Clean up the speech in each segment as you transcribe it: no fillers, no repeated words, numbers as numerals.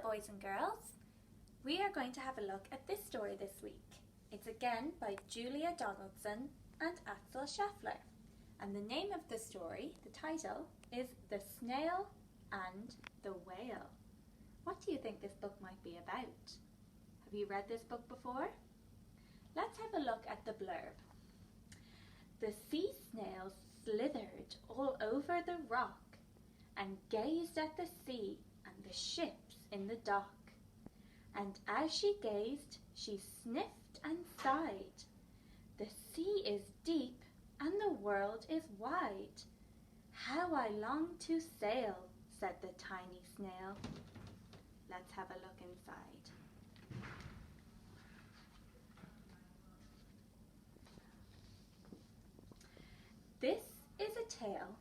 boys and girls. We are going to have a look at this story this week. It's again by Julia Donaldson and Axel Scheffler. And the name of the story, the title, is The Snail and the Whale. What do you think this book might be about? Have you read this book before? Let's have a look at the blurb. The sea snail slithered all over the rock and gazed at the sea and the ships in the dock. And as she gazed, she sniffed and sighed. The sea is deep and the world is wide. How I long to sail, said the tiny snail. Let's have a look inside. This is a tale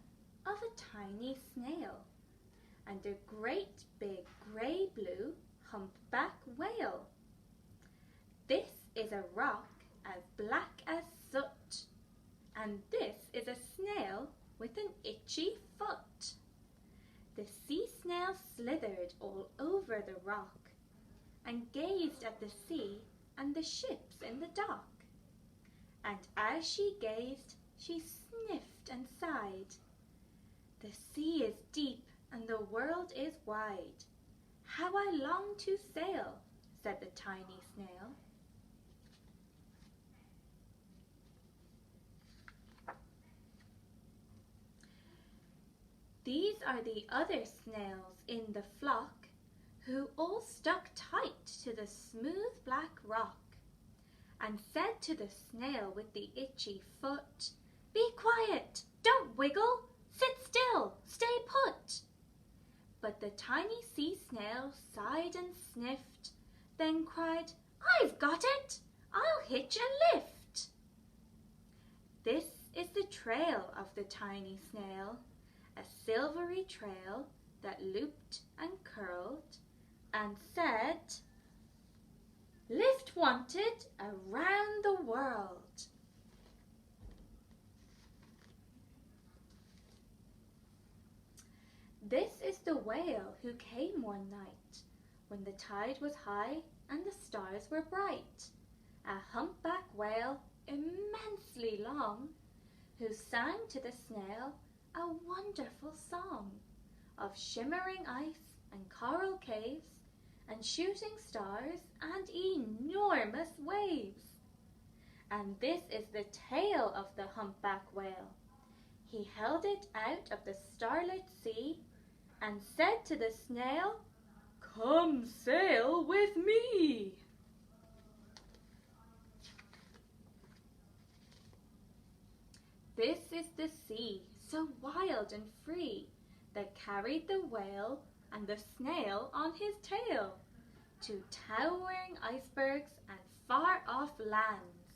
of a tiny snail and a great big grey-blue humpback whale. This is a rock as black as soot, and this is a snail with an itchy foot. The sea snail slithered all over the rock and gazed at the sea and the ships in the dock. And as she gazed, she sniffed and sighed. The sea is deep and the world is wide. How I long to sail, said the tiny snail. These are the other snails in the flock, who all stuck tight to the smooth black rock, and said to the snail with the itchy foot, "Be quiet, don't wiggle, sit still, stay put." But the tiny sea snail sighed and sniffed, then cried, "I've got it, I'll hitch a lift." This is the trail of the tiny snail, a silvery trail that looped and curled and said, "Lift wanted around the world." This is the whale who came one night when the tide was high and the stars were bright, a humpback whale immensely long, who sang to the snail a wonderful song of shimmering ice and coral caves and shooting stars and enormous waves. And this is the tail of the humpback whale. He held it out of the starlit sea and said to the snail, "Come sail with me." This is the sea, so wild and free, that carried the whale and the snail on his tail to towering icebergs and far-off lands,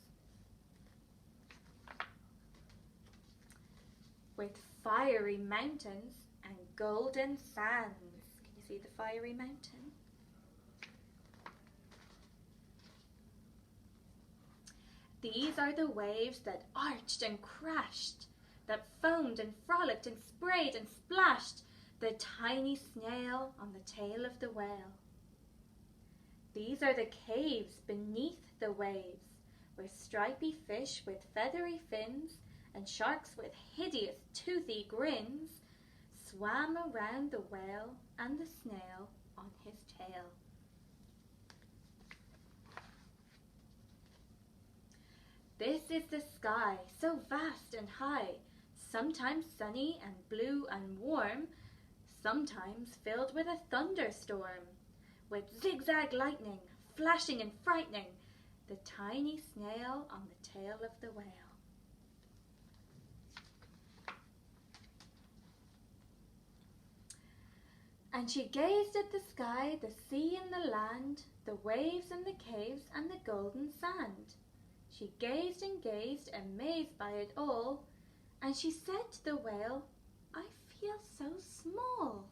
with fiery mountains and golden sands. Can you see the fiery mountain? These are the waves that arched and crashed, that foamed and frolicked and sprayed and splashed the tiny snail on the tail of the whale. These are the caves beneath the waves, where stripy fish with feathery fins and sharks with hideous toothy grins swam around the whale and the snail on his tail. This is the sky, so vast and high, sometimes sunny and blue and warm, sometimes filled with a thunderstorm, with zigzag lightning, flashing and frightening the tiny snail on the tail of the whale. And she gazed at the sky, the sea and the land, the waves and the caves and the golden sand. She gazed and gazed, amazed by it all, and she said to the whale, "I feel so small."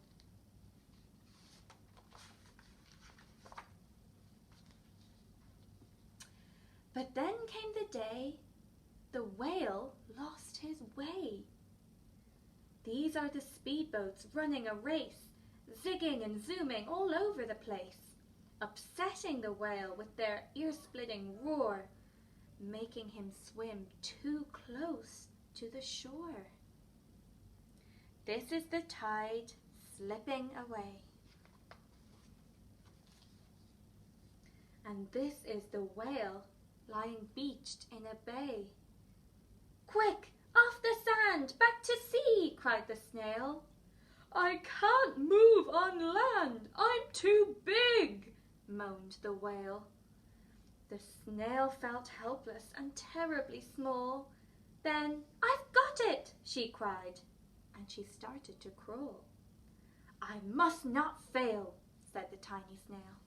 But then came the day the whale lost his way. These are the speedboats running a race, zigging and zooming all over the place, upsetting the whale with their ear-splitting roar, making him swim too close to the shore. This is the tide slipping away. And this is the whale lying beached in a bay. "Quick, off the sand, back to sea!" cried the snail. "I can't move on land, I'm too big," moaned the whale. The snail felt helpless and terribly small. Then, "I've got it!" she cried, and she started to crawl. "I must not fail," said the tiny snail.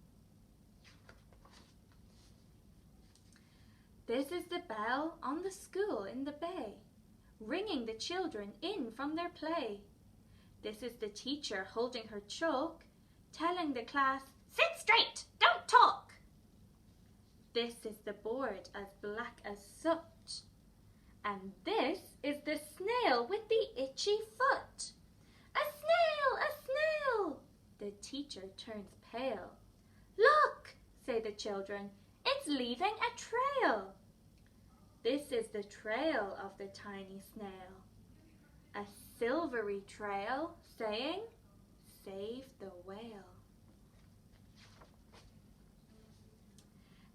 This is the bell on the school in the bay, ringing the children in from their play. This is the teacher holding her chalk, telling the class, "Sit straight, don't talk." This is the board as black as soot. And this is the snail with the itchy foot. "A snail, a snail!" The teacher turns pale. "Look," say the children, "it's leaving a trail." This is the trail of the tiny snail, a silvery trail saying, "Save the whale."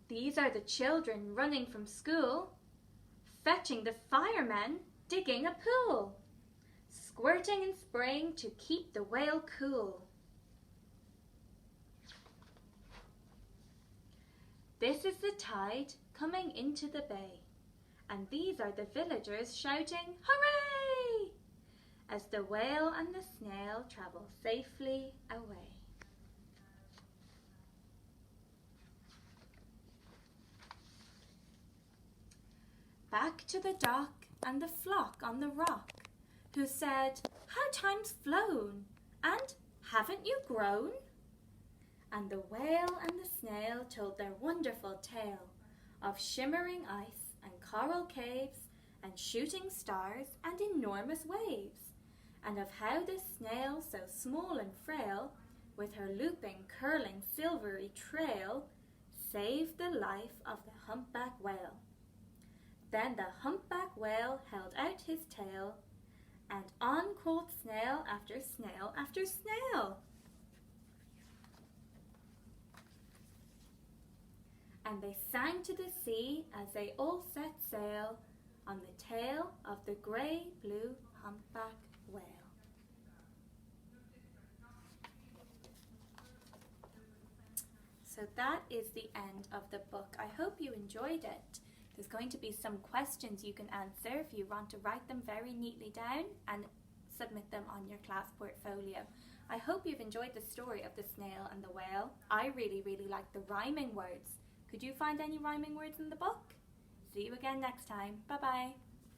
These are the children running from school, fetching the firemen digging a pool, squirting and spraying to keep the whale cool. This is the tide coming into the bay, and these are the villagers shouting, "Hooray!" as the whale and the snail travel safely away. Back to the dock and the flock on the rock, who said, "How time's flown, and haven't you grown?" And the whale and the snail told their wonderful tale of shimmering ice and coral caves and shooting stars and enormous waves, and of how the snail, so small and frail, with her looping, curling, silvery trail, saved the life of the humpback whale. Then the humpback whale held out his tail, and on crawled snail after snail after snail. And they sang to the sea as they all set sail on the tail of the grey-blue humpback whale. So that is the end of the book. I hope you enjoyed it. There's going to be some questions you can answer if you want to write them very neatly down and submit them on your class portfolio. I hope you've enjoyed the story of the snail and the whale. I really like the rhyming words. Could you find any rhyming words in the book? See you again next time. Bye-bye.